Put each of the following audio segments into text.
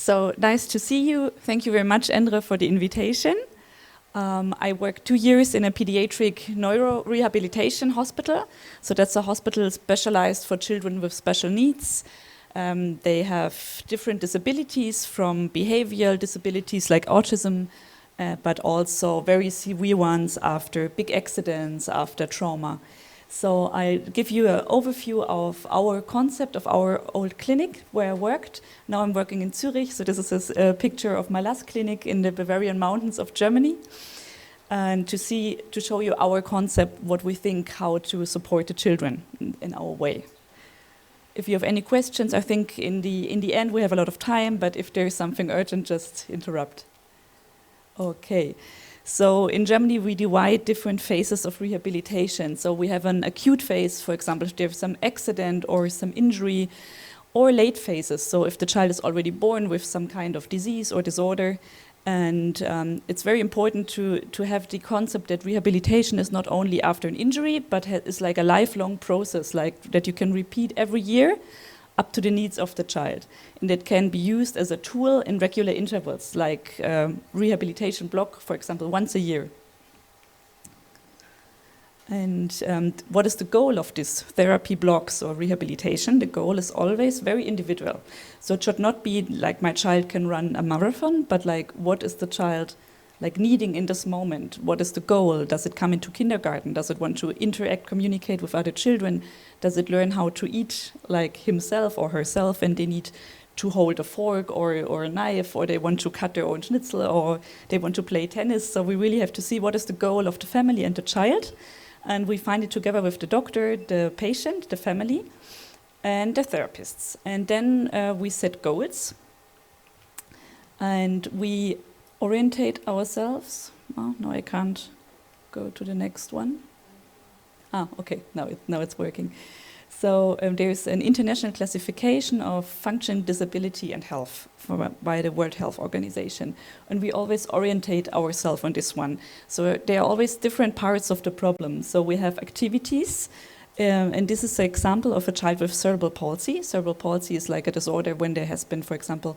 So nice to see you. Thank you very much, Endre, for the invitation. I worked 2 years in a pediatric neuro-rehabilitation hospital. So that's a hospital specialized for children with special needs. They have different disabilities, from behavioral disabilities like autism, but also very severe ones after big accidents, after trauma. So I give you an overview of our concept of our old clinic where I worked. Now I'm working in Zurich, so this is a picture of my last clinic in the Bavarian mountains of Germany. And to show you our concept, what we think, how to support the children in our way. If you have any questions, I think in the end we have a lot of time, but if there is something urgent, just interrupt. Okay. So in Germany, we divide different phases of rehabilitation. So we have an acute phase, for example, if there's some accident or some injury, or late phases. So if the child is already born with some kind of disease or disorder. And it's very important to have the concept that rehabilitation is not only after an injury, but is like a lifelong process, like that you can repeat every year up to the needs of the child. And it can be used as a tool in regular intervals, like rehabilitation block, for example, once a year. And what is the goal of these therapy blocks or rehabilitation? The goal is always very individual. So it should not be like my child can run a marathon, but like what is the child like needing in this moment? What is the goal? Does it come into kindergarten? Does it want to interact, communicate with other children? Does it learn how to eat like himself or herself, and they need to hold a fork or a knife, or they want to cut their own schnitzel, or they want to play tennis? So we really have to see what is the goal of the family and the child. And we find it together with the doctor, the patient, the family, and the therapists. And then we set goals. And we orientate ourselves. Oh, no, I can't go to the next one. Ah, okay, now it's working. So there's an international classification of function, disability, and health by the World Health Organization. And we always orientate ourselves on this one. So there are always different parts of the problem. So we have activities, and this is an example of a child with cerebral palsy. Cerebral palsy is like a disorder when there has been, for example,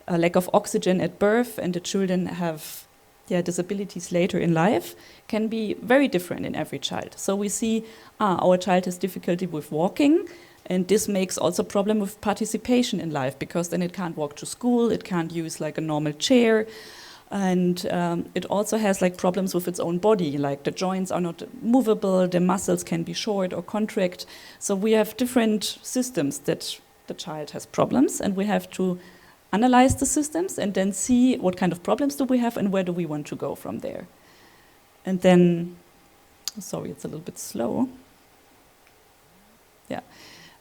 a lack of oxygen at birth, and the children have disabilities later in life. Can be very different in every child. So we see our child has difficulty with walking, and this makes also a problem with participation in life, because then it can't walk to school, it can't use like a normal chair, and it also has like problems with its own body, like the joints are not movable, the muscles can be short or contract. So we have different systems that the child has problems, and we have to analyze the systems and then see what kind of problems do we have and where do we want to go from there. And then, sorry, it's a little bit slow. Yeah.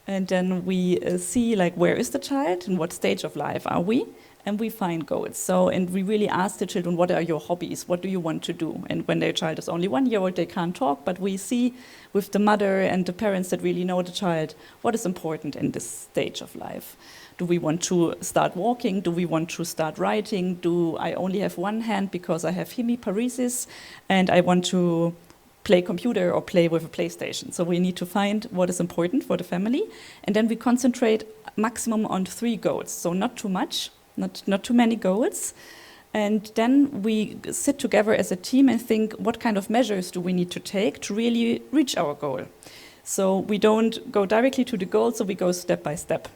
And then we see like where is the child and what stage of life are we, and we find goals. So, and we really ask the children, what are your hobbies? What do you want to do? And when their child is only 1 year old, they can't talk, but we see with the mother and the parents that really know the child, what is important in this stage of life. Do we want to start walking? Do we want to start writing? Do I only have one hand because I have hemiparesis and I want to play computer or play with a PlayStation? So we need to find what is important for the family, and then we concentrate maximum on 3 goals. So not too much, not too many goals. And then we sit together as a team and think, what kind of measures do we need to take to really reach our goal? So we don't go directly to the goal, so we go step by step.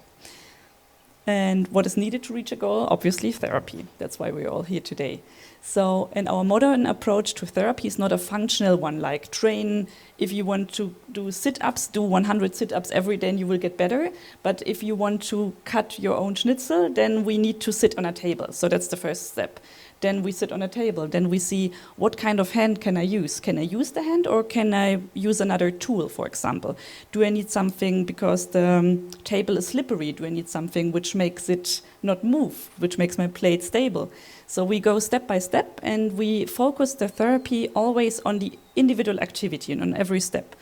And what is needed to reach a goal? Obviously, therapy. That's why we're all here today. So, and our modern approach to therapy is not a functional one, like train. If you want to do sit-ups, do 100 sit-ups every day and you will get better. But if you want to cut your own schnitzel, then we need to sit on a table. So that's the first step. Then we sit on a table. Then we see what kind of hand can I use? Can I use the hand or can I use another tool, for example? Do I need something because the table is slippery? Do I need something which makes it not move, which makes my plate stable? So we go step by step and we focus the therapy always on the individual activity and on every step.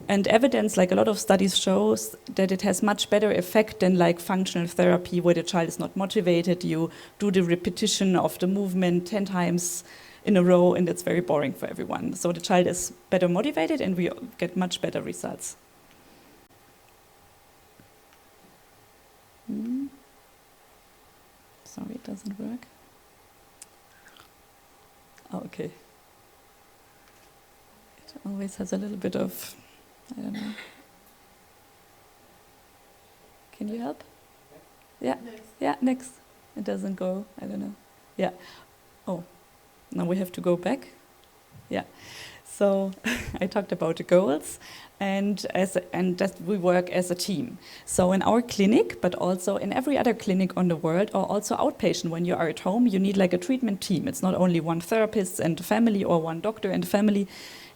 And evidence, like a lot of studies shows that it has much better effect than like functional therapy where the child is not motivated. You do the repetition of the movement 10 times in a row and it's very boring for everyone. So the child is better motivated and we get much better results. Sorry, it doesn't work. Oh, okay. It always has a little bit of, I don't know. Can you help? Yeah, next. Yeah, next. It doesn't go, I don't know. Yeah. Oh, now we have to go back. Yeah. So I talked about the goals and that we work as a team. So in our clinic, but also in every other clinic on the world, or also outpatient, when you are at home, you need like a treatment team. It's not only one therapist and a family or one doctor and a family.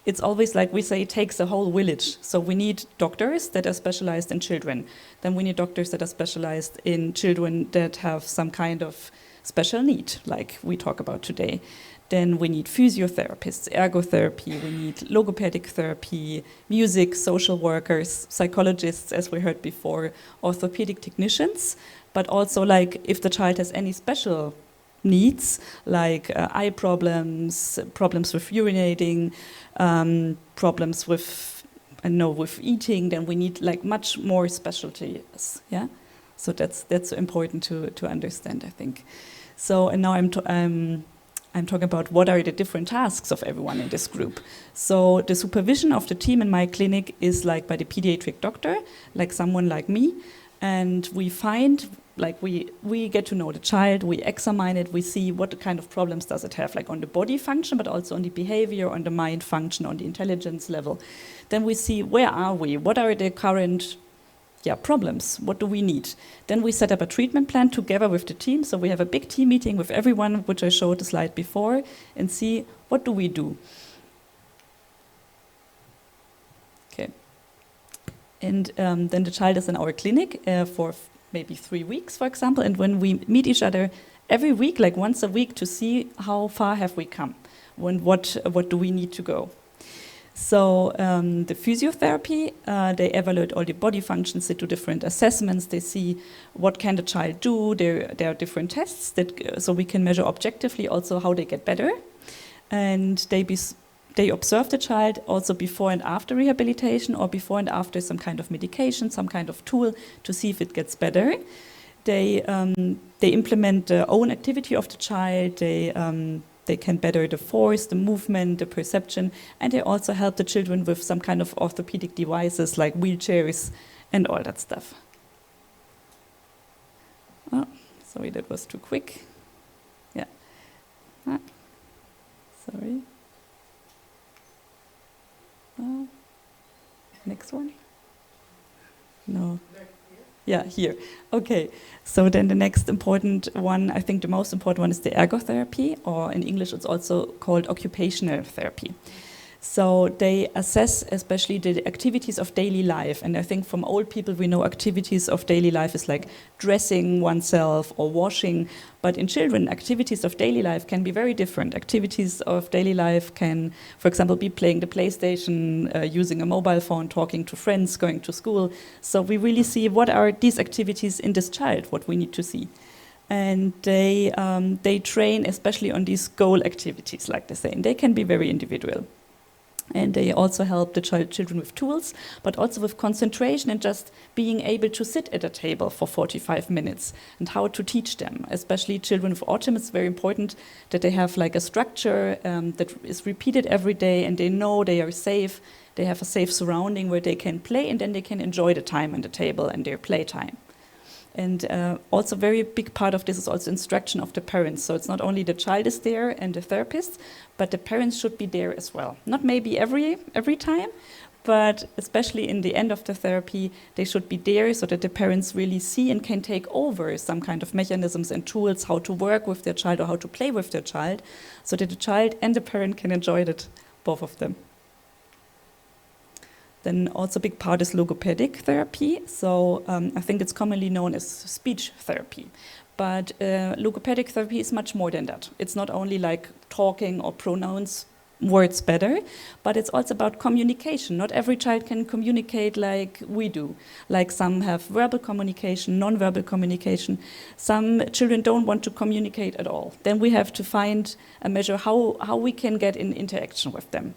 It's always like we say, it takes a whole village. So we need doctors that are specialized in children. Then we need doctors that are specialized in children that have some kind of special need, like we talk about today. Then we need physiotherapists, ergotherapy, we need logopedic therapy, music, social workers, psychologists, as we heard before, orthopedic technicians, but also like if the child has any special needs, like eye problems, problems with urinating, problems with, with eating, then we need like much more specialties, yeah? So that's important to understand, I think. So, and now I'm talking about what are the different tasks of everyone in this group. So the supervision of the team in my clinic is like by the pediatric doctor, like someone like me, and we find, like we get to know the child, we examine it, we see what kind of problems does it have, like on the body function, but also on the behavior, on the mind function, on the intelligence level. Then we see where are we, what are the current problems, what do we need? Then we set up a treatment plan together with the team. So we have a big team meeting with everyone, which I showed the slide before, and see what do we do. Okay. And then the child is in our clinic for maybe 3 weeks, for example, and when we meet each other every week, like once a week, to see how far have we come, what do we need to go. So the physiotherapy, they evaluate all the body functions, they do different assessments, they see what can the child do, there are different tests, so we can measure objectively also how they get better. And they observe the child also before and after rehabilitation, or before and after some kind of medication, some kind of tool, to see if it gets better. They implement their own activity of the child, they can better the force, the movement, the perception, and they also help the children with some kind of orthopedic devices like wheelchairs and all that stuff. Oh, sorry, that was too quick. Yeah. Sorry. Next one? No. Yeah, here. Okay, so then the next important one, I think the most important one, is the ergotherapy, or in English it's also called occupational therapy. So they assess especially the activities of daily life, and I think from old people we know activities of daily life is like dressing oneself or washing, but in children activities of daily life can be very different. Activities of daily life can, for example, be playing the PlayStation, using a mobile phone, talking to friends, going to school. So we really see what are these activities in this child, what we need to see. And they train especially on these goal activities, like they say, and they can be very individual. And they also help the children with tools, but also with concentration and just being able to sit at a table for 45 minutes, and how to teach them. Especially children with autism, it's very important that they have like a structure that is repeated every day, and they know they are safe, they have a safe surrounding where they can play, and then they can enjoy the time on the table and their playtime. And also very big part of this is also instruction of the parents. So it's not only the child is there and the therapist, but the parents should be there as well. Not maybe every time, but especially in the end of the therapy, they should be there so that the parents really see and can take over some kind of mechanisms and tools, how to work with their child or how to play with their child, so that the child and the parent can enjoy it, both of them. Then also a big part is logopedic therapy. So I think it's commonly known as speech therapy. But logopedic therapy is much more than that. It's not only like talking or pronounce words better, but it's also about communication. Not every child can communicate like we do. Like some have verbal communication, non-verbal communication. Some children don't want to communicate at all. Then we have to find a measure how we can get in interaction with them.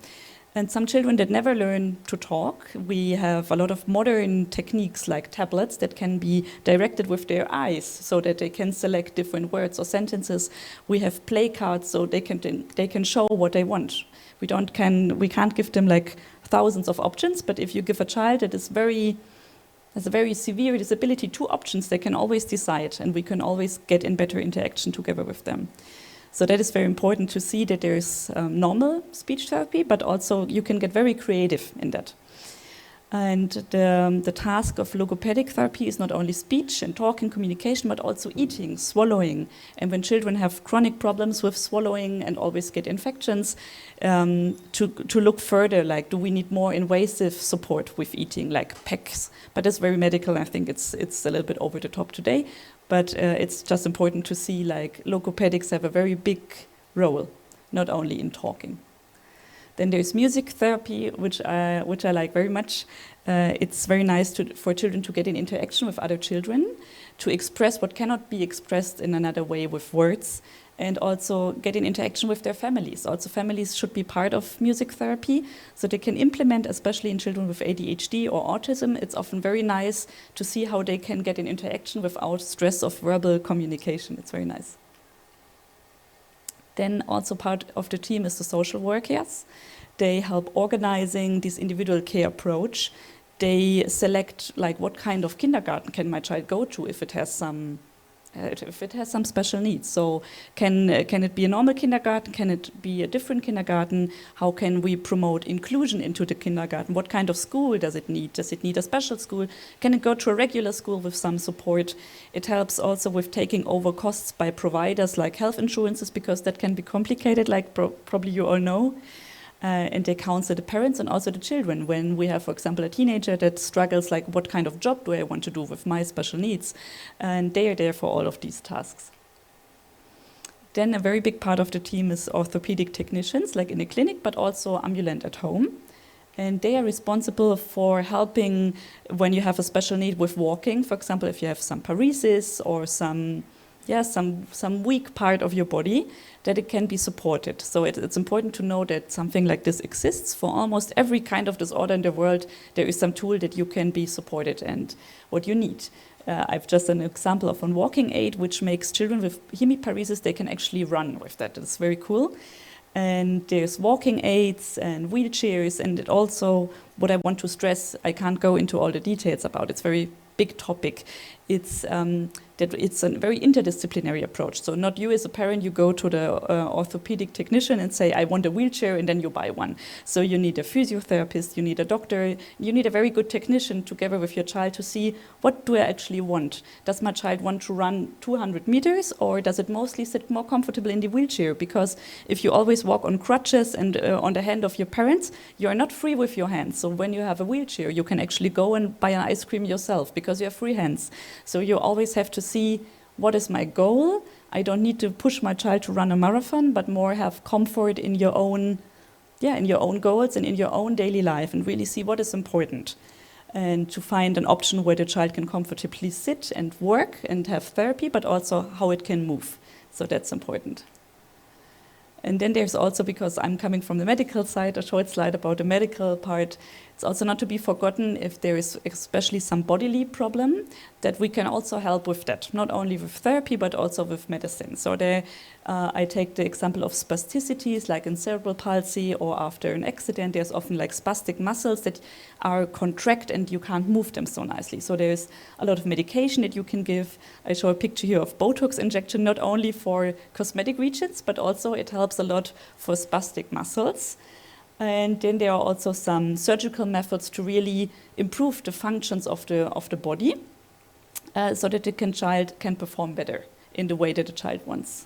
And some children that never learn to talk, we have a lot of modern techniques like tablets that can be directed with their eyes so that they can select different words or sentences. We have play cards so they can show what they want. We can't give them like thousands of options, but if you give a child that has a very severe disability 2 options, they can always decide, and we can always get in better interaction together with them. So that is very important to see that there's normal speech therapy, but also you can get very creative in that. And the task of logopedic therapy is not only speech and talking, communication, but also eating, swallowing. And when children have chronic problems with swallowing and always get infections, to look further, like do we need more invasive support with eating, like PECs? But it's very medical. I think it's a little bit over the top today. But it's just important to see like logopedics have a very big role, not only in talking. Then there's music therapy, which I like very much. It's very nice for children to get in interaction with other children, to express what cannot be expressed in another way with words, and also get in interaction with their families. Also, families should be part of music therapy, so they can implement, especially in children with ADHD or autism. It's often very nice to see how they can get in interaction without stress of verbal communication. It's very nice. Then also part of the team is the social workers. They help organizing this individual care approach. They select like what kind of kindergarten can my child go to if it has some special needs. So can it be a normal kindergarten? Can it be a different kindergarten? How can we promote inclusion into the kindergarten? What kind of school does it need? Does it need a special school? Can it go to a regular school with some support? It helps also with taking over costs by providers like health insurances, because that can be complicated, like probably you all know. And they counsel the parents and also the children. When we have, for example, a teenager that struggles, like what kind of job do I want to do with my special needs? And they are there for all of these tasks. Then a very big part of the team is orthopedic technicians, like in a clinic, but also ambulant at home. And they are responsible for helping when you have a special need with walking. For example, if you have some paresis or some weak part of your body, that it can be supported. So it's important to know that something like this exists. For almost every kind of disorder in the world, there is some tool that you can be supported and what you need. I've just an example of a walking aid, which makes children with hemiparesis, they can actually run with that. It's very cool. And there's walking aids and wheelchairs, and it also, what I want to stress, I can't go into all the details about, it's very big topic. It's that it's a very interdisciplinary approach. So not you as a parent, you go to the orthopedic technician and say, I want a wheelchair, and then you buy one. So you need a physiotherapist, you need a doctor, you need a very good technician together with your child to see, what do I actually want? Does my child want to run 200 meters, or does it mostly sit more comfortable in the wheelchair? Because if you always walk on crutches and on the hand of your parents, you are not free with your hands. So when you have a wheelchair, you can actually go and buy an ice cream yourself because you have free hands. So you always have to see, what is my goal? I don't need to push my child to run a marathon, but more have comfort in your own goals and in your own daily life, and really see what is important. And to find an option where the child can comfortably sit and work and have therapy, but also how it can move. So that's important. And then there's also, because I'm coming from the medical side, a short slide about the medical part. It's also not to be forgotten, if there is especially some bodily problem, that we can also help with that, not only with therapy, but also with medicine. So there, I take the example of spasticities, like in cerebral palsy or after an accident, there's often like spastic muscles that are contract and you can't move them so nicely. So there's a lot of medication that you can give. I show a picture here of Botox injection, not only for cosmetic regions, but also it helps a lot for spastic muscles. And then there are also some surgical methods to really improve the functions of the body, so that the child can perform better in the way that the child wants.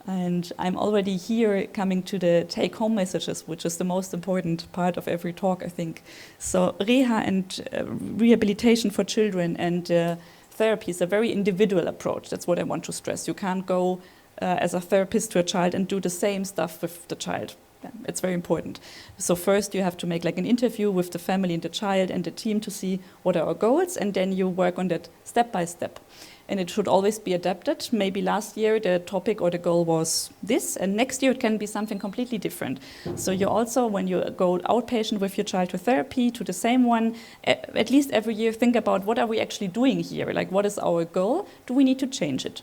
And I'm already here coming to the take-home messages, which is the most important part of every talk, I think. So reha and rehabilitation for children and therapy is a very individual approach. That's what I want to stress. You can't go as a therapist to a child and do the same stuff with the child. It's very important. So first you have to make like an interview with the family and the child and the team to see what are our goals, and then you work on that step by step. and it should always be adapted. Maybe last year the topic or the goal was this, and next year it can be something completely different. So you also, when you go outpatient with your child to therapy, to the same one, at least every year think about what are we actually doing here? Like, what is our goal? Do we need to change it?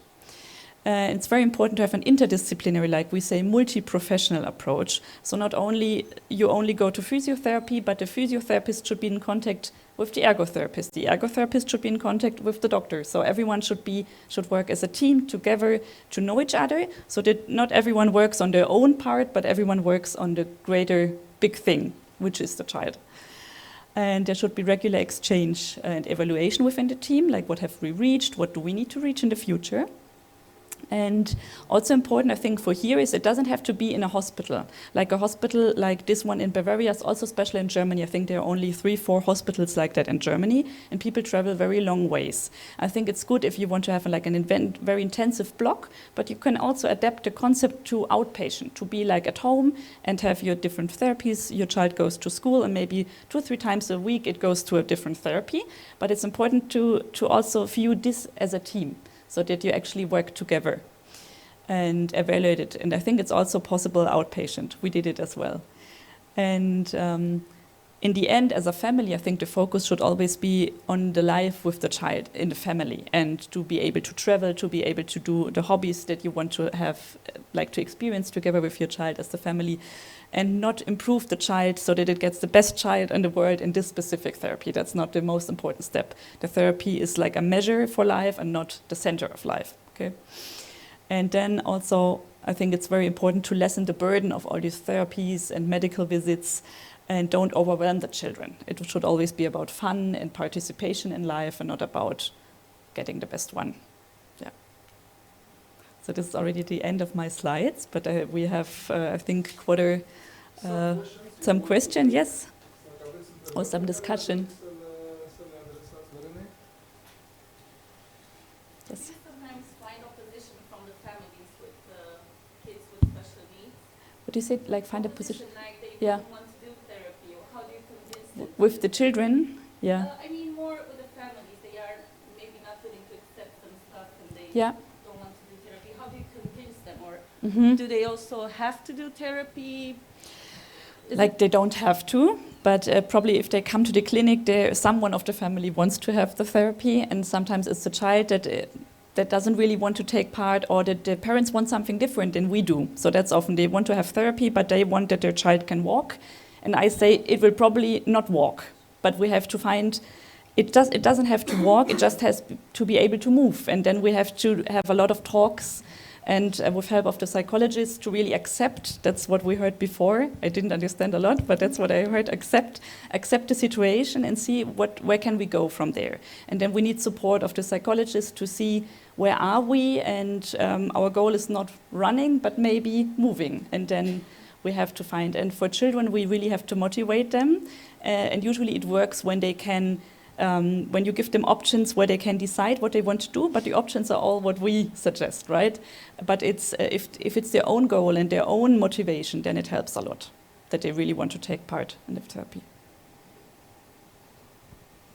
It's very important to have an interdisciplinary, like we say, multi-professional approach. So not only you only go to physiotherapy, but the physiotherapist should be in contact with the ergotherapist. The ergotherapist should be in contact with the doctor. So everyone should work as a team together to know each other, so that not everyone works on their own part, but everyone works on the greater big thing, which is the child. And there should be regular exchange and evaluation within the team, like what have we reached, what do we need to reach in the future. And also important, I think, for here is it doesn't have to be in a hospital. Like a hospital like this one in Bavaria is also special in Germany. I think there are only 3-4 hospitals like that in Germany, and people travel very long ways. I think it's good if you want to have like an very intensive block, but you can also adapt the concept to outpatient, to be like at home and have your different therapies. Your child goes to school and maybe 2 or 3 times a week it goes to a different therapy. But it's important to also view this as a team, so that you actually work together and evaluate it. And I think it's also possible outpatient. We did it as well. And in the end, as a family, I think the focus should always be on the life with the child in the family, and to be able to travel, to be able to do the hobbies that you want to have, like to experience together with your child as the family, and not improve the child so that it gets the best child in the world in this specific therapy. That's not the most important step. The therapy is like a measure for life and not the center of life. Okay. And then also, I think it's very important to lessen the burden of all these therapies and medical visits, and don't overwhelm the children. It should always be about fun and participation in life, and not about getting the best one. Yeah. So this is already the end of my slides, but we have, I think, some questions. Yes? Or some discussion. Yes. What do you say? Like find a position? Like they don't want to do therapy, or how do you convince them? With the children? Yeah. I mean more with the families. They are maybe not willing to accept some stuff, and they don't want to do therapy. How do you convince them? Or do they also have to do therapy? Like they don't have to, but probably if they come to the clinic, someone of the family wants to have the therapy, and sometimes it's the child that doesn't really want to take part, or that the parents want something different than we do. So that's often they want to have therapy, but they want that their child can walk. And I say it will probably not walk, but we have to find, it doesn't have to walk, it just has to be able to move. And then we have to have a lot of talks, and with help of the psychologists to really accept, that's what we heard before. I didn't understand a lot, but that's what I heard, accept the situation and see where can we go from there. And then we need support of the psychologists to see where are we, and our goal is not running, but maybe moving. And then we have to find, and for children, we really have to motivate them. And usually it works when they can, when you give them options where they can decide what they want to do, but the options are all what we suggest, right? But it's if it's their own goal and their own motivation, then it helps a lot that they really want to take part in the therapy.